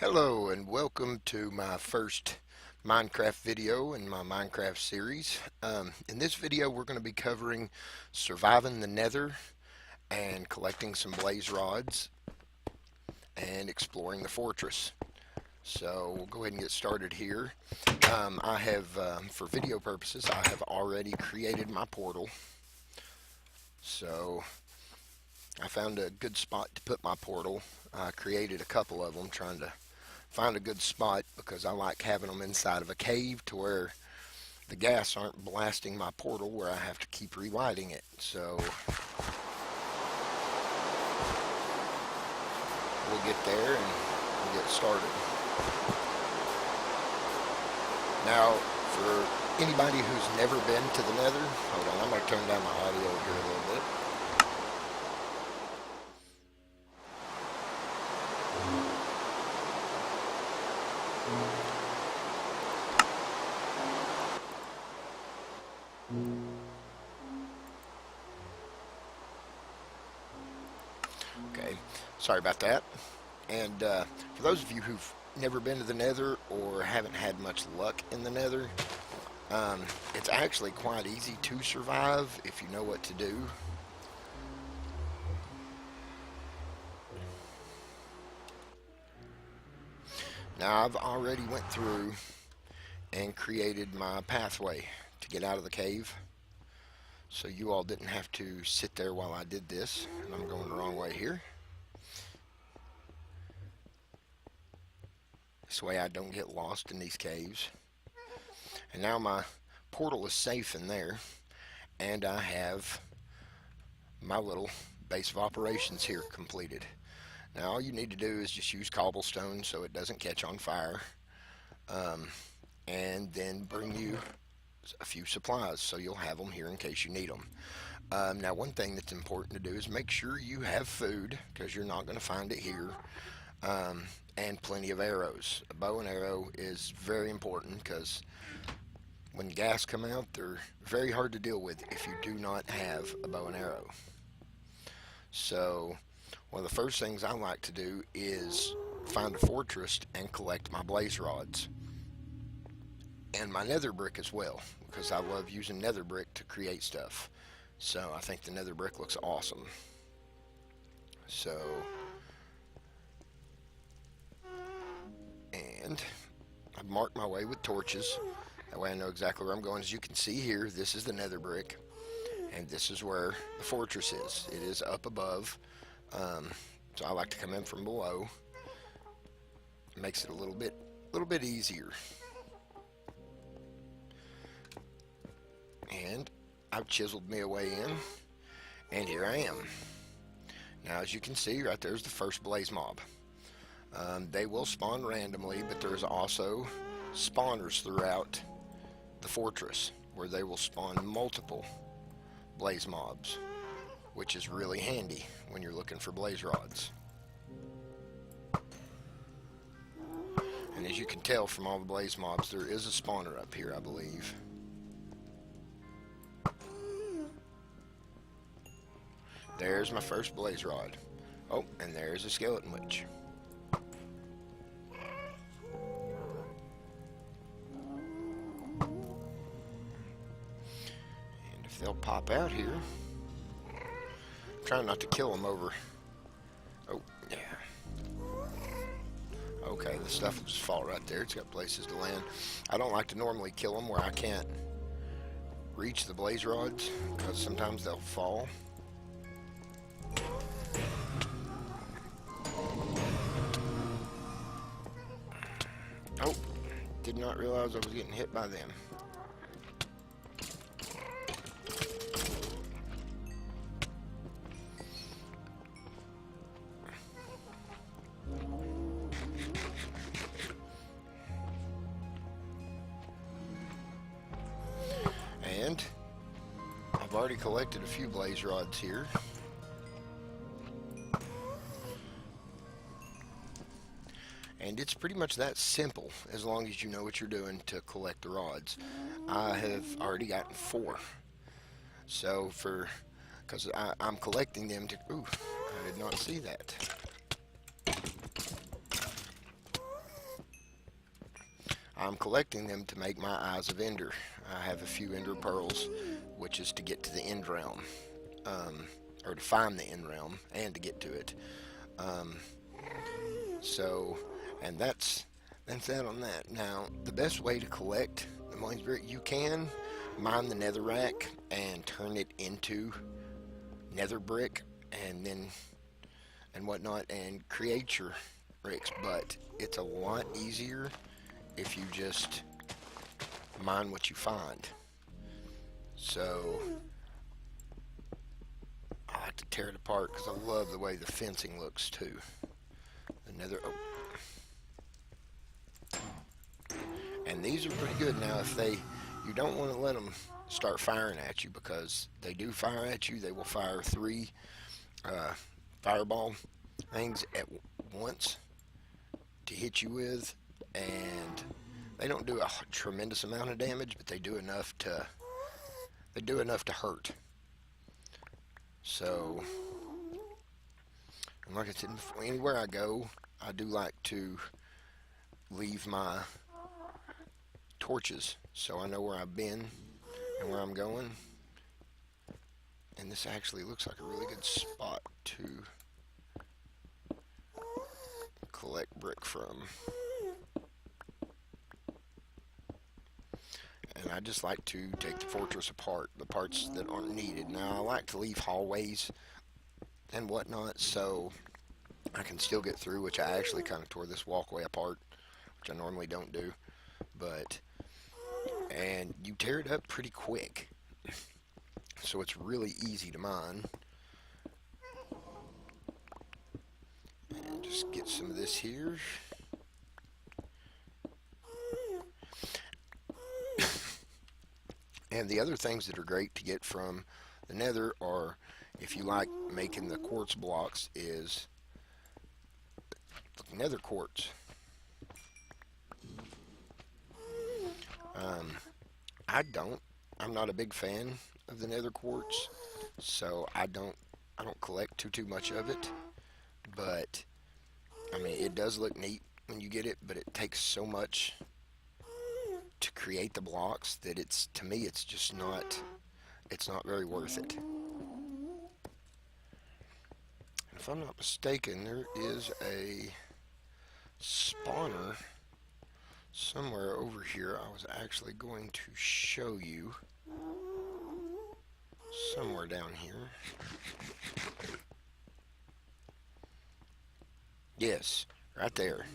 Hello and welcome to my first Minecraft video in my Minecraft series. In this video we're going to be covering surviving the Nether and collecting some blaze rods and exploring the fortress. So we'll go ahead and get started here. For video purposes, I have already created my portal. So I found a good spot to put my portal. I created a couple of them trying to find a good spot because I like having them inside of a cave to where the gas aren't blasting my portal where I have to keep relighting it. So we'll get there and we'll get started. Now, for anybody who's never been to the Nether, hold on, I'm going to turn down my audio here a little bit. Okay, sorry about that. And for those of you who've never been to the Nether or haven't had much luck in the Nether, it's actually quite easy to survive if you know what to do. Now I've already went through and created my pathway to get out of the cave, so you all didn't have to sit there while I did this. And I'm going the wrong way here. This way I don't get lost in these caves. And now my portal is safe in there, and I have my little base of operations here completed. Now all you need to do is just use cobblestone so it doesn't catch on fire, and then bring you a few supplies so you'll have them here in case you need them. Now one thing that's important to do is make sure you have food, because you're not going to find it here, and plenty of arrows. A bow and arrow is very important because when gas come out, they're very hard to deal with if you do not have a bow and arrow. So one of the first things I like to do is find a fortress and collect my blaze rods and my nether brick as well, because I love using nether brick to create stuff. So I think the nether brick looks awesome. So, and I've marked my way with torches. That way I know exactly where I'm going. As you can see here, this is the nether brick, and this is where the fortress is. It is up above, so I like to come in from below. It makes it a little bit easier. And I've chiseled me a way in, and here I am. Now, as you can see, right there's the first blaze mob. They will spawn randomly, but there's also spawners throughout the fortress where they will spawn multiple blaze mobs, which is really handy when you're looking for blaze rods. And as you can tell from all the blaze mobs, there is a spawner up here, I believe. There's my first blaze rod. Oh, and there's a skeleton witch. And if they'll pop out here, I'm trying not to kill them over. Oh, yeah. Okay, the stuff will just fall right there. It's got places to land. I don't like to normally kill them where I can't reach the blaze rods, because sometimes they'll fall. Oh, did not realize I was getting hit by them. And I've already collected a few blaze rods here. And it's pretty much that simple as long as you know what you're doing to collect the rods. I have already gotten 4. So because I'm collecting them to, ooh, I did not see that. I'm collecting them to make my Eyes of Ender. I have a few Ender Pearls, which is to get to the End Realm, um, or to find the End Realm and to get to it. Um, so, and that's that on that. Now, the best way to collect the Mines Brick, you can mine the netherrack and turn it into nether brick, and then and whatnot, and create your bricks. But it's a lot easier if you just mine what you find. So I like to tear it apart because I love the way the fencing looks too. The nether. Oh, and these are pretty good. Now, if they, you don't want to let them start firing at you, because they do fire at you. They will fire three uh, fireball things at once to hit you with, and they don't do a tremendous amount of damage, but they do enough to hurt. So, and like I said before, anywhere I go, I do like to leave my torches so I know where I've been and where I'm going. And this actually looks like a really good spot to collect brick from. And I just like to take the fortress apart, the parts that aren't needed. Now, I like to leave hallways and whatnot so I can still get through, which I actually kind of tore this walkway apart, which I normally don't do. But, and you tear it up pretty quick, so it's really easy to mine. And just get some of this here. And the other things that are great to get from the nether are, if you like making the quartz blocks, is nether quartz. Um, I don't. I'm not a big fan of the nether quartz, so I don't collect too much of it. But I mean, it does look neat when you get it, but it takes so much to create the blocks that it's, to me, it's just not. It's not very worth it. And if I'm not mistaken, there is a spawner somewhere over here. I was actually going to show you somewhere down here. Yes, right there.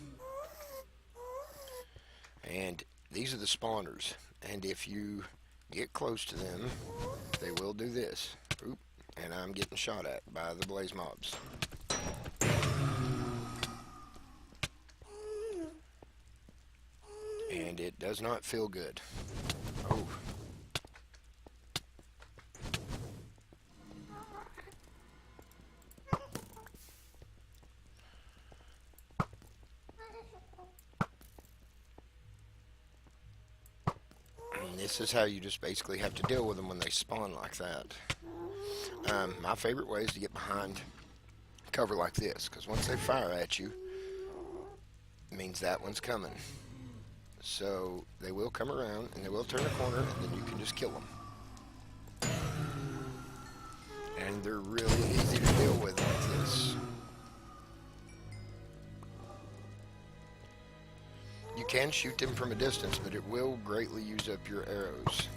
And these are the spawners. And if you get close to them, they will do this. Oop, and I'm getting shot at by the blaze mobs. And it does not feel good. Oh. And this is how you just basically have to deal with them when they spawn like that. My favorite way is to get behind cover like this, because once they fire at you, it means that one's coming. So they will come around and they will turn a corner, and then you can just kill them. And they're really easy to deal with like this. You can shoot them from a distance, but it will greatly use up your arrows.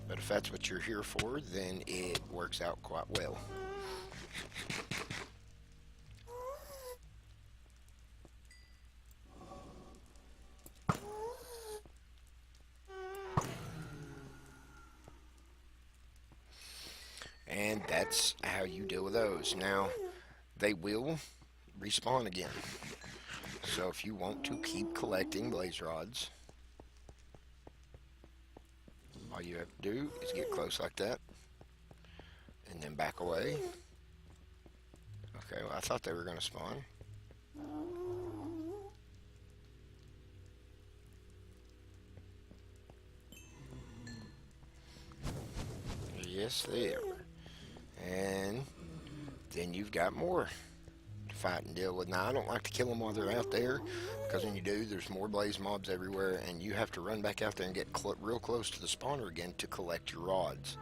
But if that's what you're here for, then it works out quite well. And that's how you deal with those. Now, they will respawn again. So if you want to keep collecting blaze rods, all you have to do is get close like that, and then back away. Okay, well, I thought they were going to spawn. Yes, they are. And then you've got more to fight and deal with. Now, I don't like to kill them while they're out there, because when you do, there's more blaze mobs everywhere, and you have to run back out there and get real close to the spawner again to collect your rods.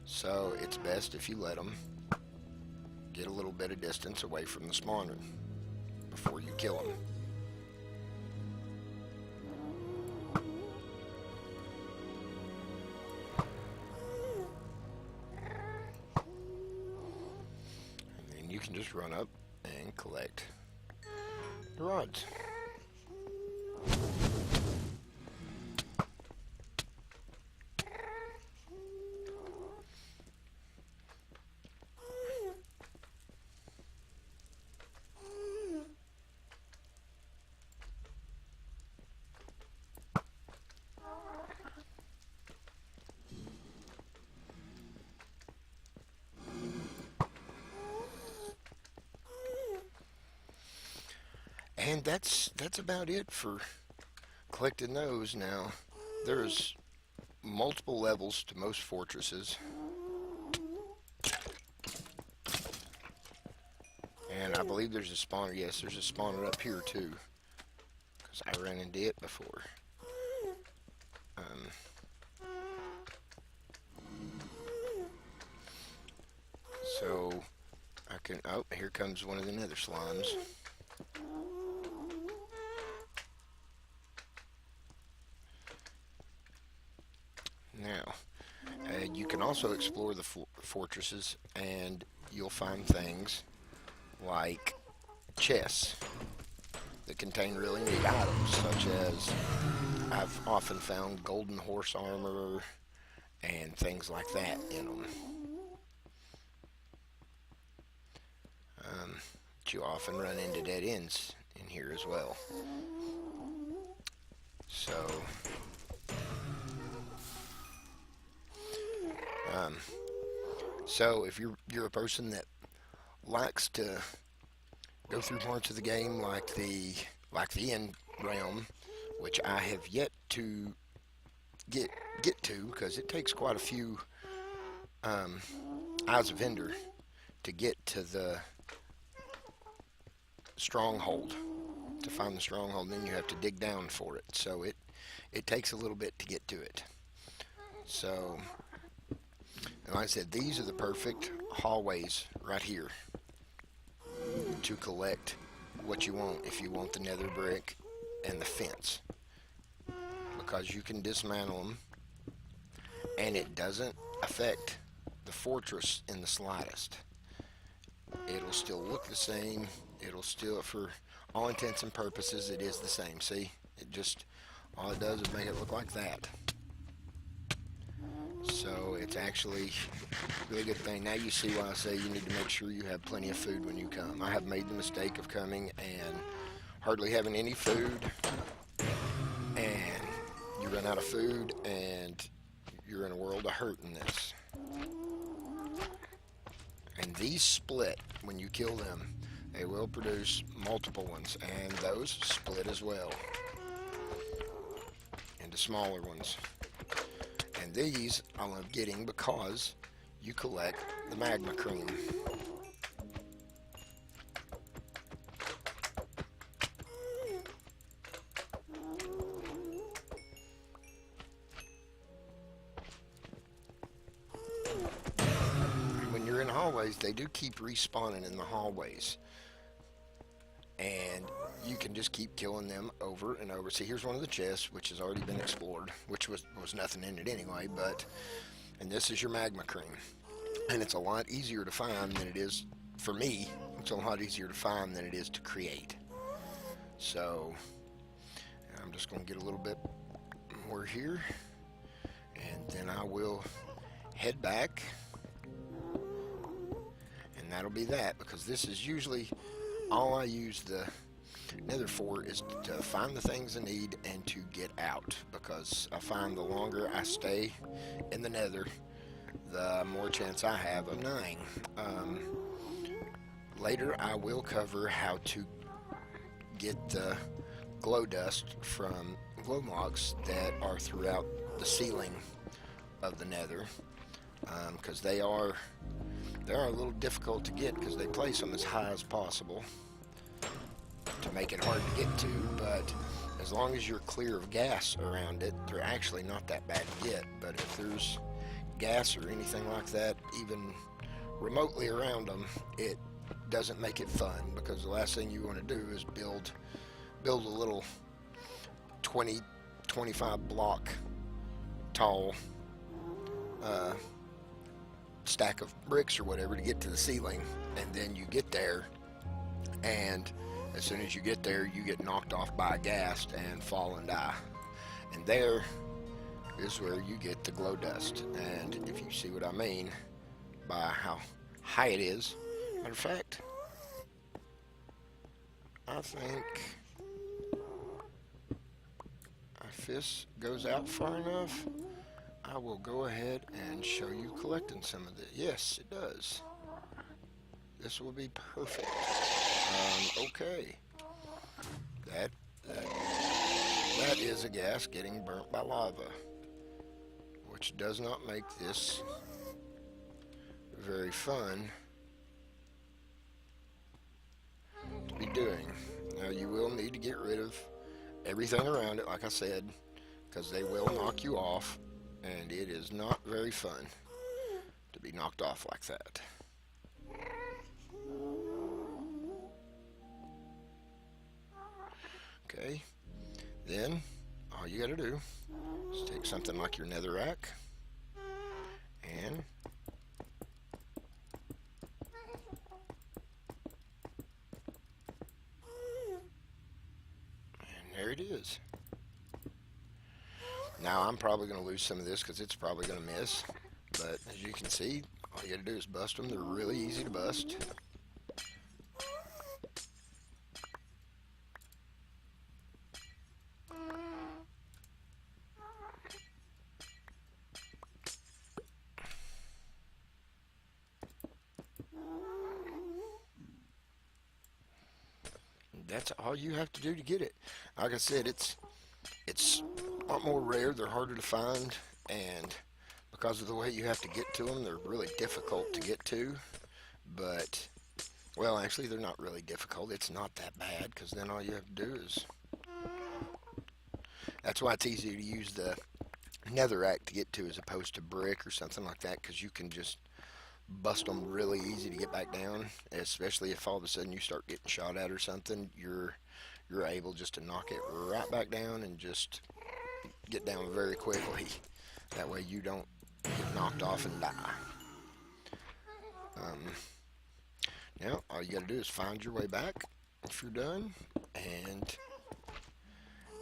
So it's best if you let them get a little bit of distance away from the spawner before you kill them. You can just run up and collect the rods. And that's about it for collecting those. Now, there's multiple levels to most fortresses, and I believe there's a spawner. Yes, there's a spawner up here too, because I ran into it before. So I can. Oh, here comes one of the nether slimes. Now, you can also explore the fortresses, and you'll find things like chests that contain really neat items, such as I've often found golden horse armor and things like that in them. But you often run into dead ends in here as well. So if you're a person that likes to go through parts of the game like the end realm, which I have yet to get to, because it takes quite a few eyes of Ender to get to the stronghold, to find the stronghold, and then you have to dig down for it. So it takes a little bit to get to it. So, and like I said, these are the perfect hallways right here to collect what you want if you want the nether brick and the fence, because you can dismantle them and it doesn't affect the fortress in the slightest. It'll still look the same. It'll still, for all intents and purposes, it is the same. See, it just, all it does is make it look like that. So it's actually a really good thing. Now you see why I say you need to make sure you have plenty of food when you come. I have made the mistake of coming and hardly having any food, and you run out of food and you're in a world of hurt in this. And these split when you kill them. They will produce multiple ones, and those split as well into smaller ones. And these I love getting because you collect the magma cream. When you're in hallways, they do keep respawning in the hallways, and you can just keep killing them over and over. See, here's one of the chests, which has already been explored, which was nothing in it anyway, and this is your magma cream. And it's a lot easier to find than it is, for me, it's a lot easier to find than it is to create. So, I'm just going to get a little bit more here, and then I will head back, and that'll be that, because this is usually all I use the nether for, is to find the things I need and to get out, because I find the longer I stay in the nether, the more chance I have of dying. Later I will cover how to get the glow dust from glow logs that are throughout the ceiling of the nether, because they are They are a little difficult to get because they place them as high as possible to make it hard to get to, but as long as you're clear of gas around it, they're actually not that bad to get. But if there's gas or anything like that, even remotely around them, it doesn't make it fun, because the last thing you want to do is build a little 25 block tall stack of bricks or whatever to get to the ceiling, and then you get there, and as soon as you get there, you get knocked off by a ghast and fall and die. And there is where you get the glow dust. And if you see what I mean by how high it is, matter of fact, I think if this goes out far enough, I will go ahead and show you collecting some of this. Yes, it does. This will be perfect. Okay. That is a gas getting burnt by lava, which does not make this very fun to be doing. Now, you will need to get rid of everything around it, like I said, because they will knock you off, and it is not very fun to be knocked off like that. Okay, then all you gotta do is take something like your netherrack and there it is. Now I'm probably going to lose some of this because it's probably going to miss, but as you can see, all you got to do is bust them. They're really easy to bust. That's all you have to do to get it. Like I said, it's a lot more rare. They're harder to find, and because of the way you have to get to them, they're really difficult to get to. But, well, actually, they're not really difficult. It's not that bad, because then all you have to do is... That's why it's easier to use the netherrack to get to as opposed to brick or something like that, because you can just bust them really easy to get back down, especially if all of a sudden you start getting shot at or something. You're able just to knock it right back down and just get down very quickly. That way you don't get knocked off and die. Now all you got to do is find your way back if you're done, and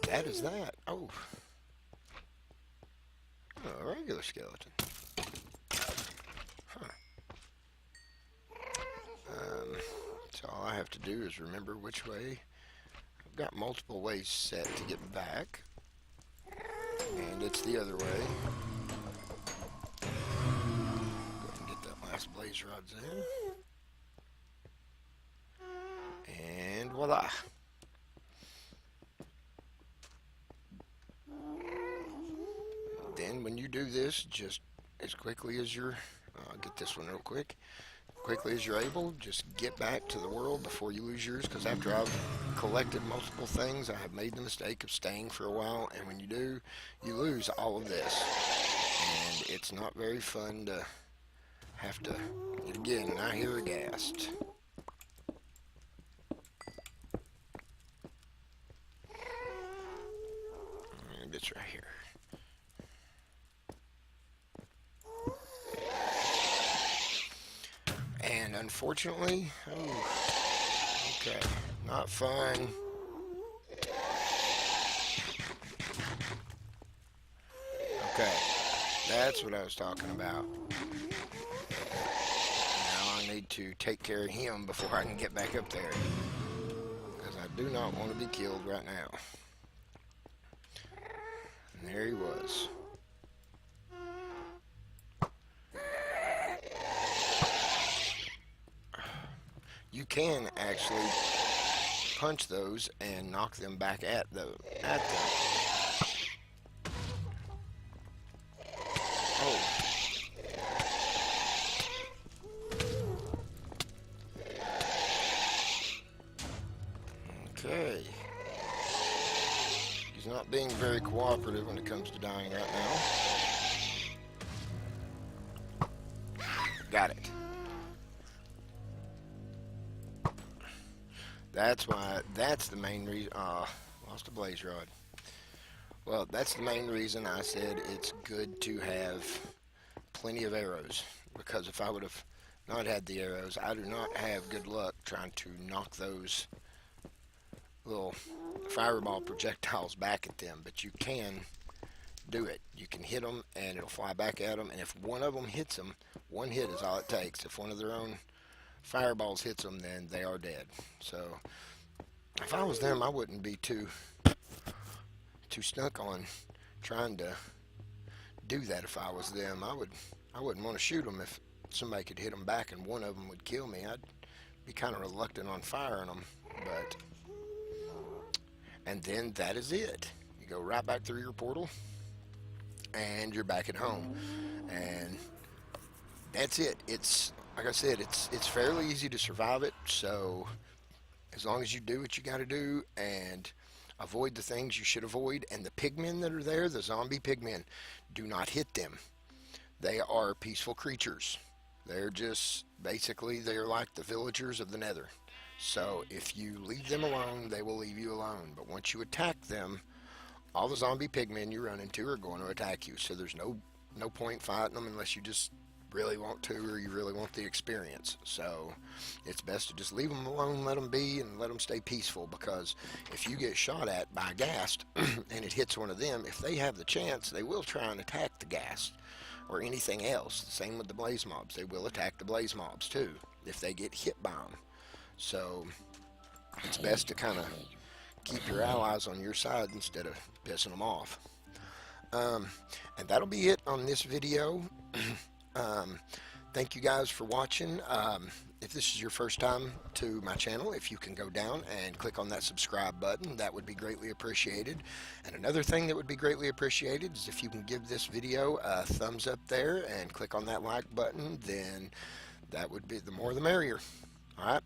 that is that. Oh, a regular skeleton. Huh. So all I have to do is remember which way. I've got multiple ways set to get back, and it's the other way. Go ahead and get that last blaze rods in, and voila. Then when you do this, just as quickly as you're, I'll get this one real quick. Quickly as you're able, just get back to the world before you lose yours, because after I've collected multiple things, I have made the mistake of staying for a while, and when you do, you lose all of this, and it's not very fun to have to, again, I hear a ghast. And it's right here. And unfortunately, oh, okay, not fun. Okay, that's what I was talking about. Now I need to take care of him before I can get back up there, because I do not want to be killed right now. And there he was. You can actually punch those and knock them back at them. Oh. Okay. He's not being very cooperative when it comes to dying right now. Got it. That's the main reason. Lost a blaze rod. Well, that's the main reason I said it's good to have plenty of arrows. Because if I would have not had the arrows, I do not have good luck trying to knock those little fireball projectiles back at them. But you can do it. You can hit them and it'll fly back at them. And if one of them hits them, one hit is all it takes. If one of their own fireballs hits them, then they are dead. So if I was them, I wouldn't be too stuck on trying to do that. If I was them, I wouldn't want to shoot them if somebody could hit them back and one of them would kill me. I'd be kind of reluctant on firing them. But and then that is it. You go right back through your portal and you're back at home. And that's it. It's like I said, it's fairly easy to survive it. So as long as you do what you got to do and avoid the things you should avoid, and the pigmen that are there, the zombie pigmen, do not hit them. They are peaceful creatures. They're just basically they're like the villagers of the Nether. So if you leave them alone, they will leave you alone. But once you attack them, all the zombie pigmen you run into are going to attack you. So there's no point fighting them unless you just really want to or you really want the experience. So it's best to just leave them alone, let them be, and let them stay peaceful, because if you get shot at by a ghast and it hits one of them, if they have the chance, they will try and attack the ghast or anything else. The same with the blaze mobs. They will attack the blaze mobs too if they get hit by them. So it's best to kind of keep your allies on your side instead of pissing them off. And that'll be it on this video. Thank you guys for watching. If this is your first time to my channel, if you can go down and click on that subscribe button, that would be greatly appreciated. And another thing that would be greatly appreciated is if you can give this video a thumbs up there and click on that like button, then that would be the more the merrier. Alright,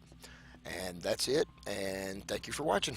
and that's it, and thank you for watching.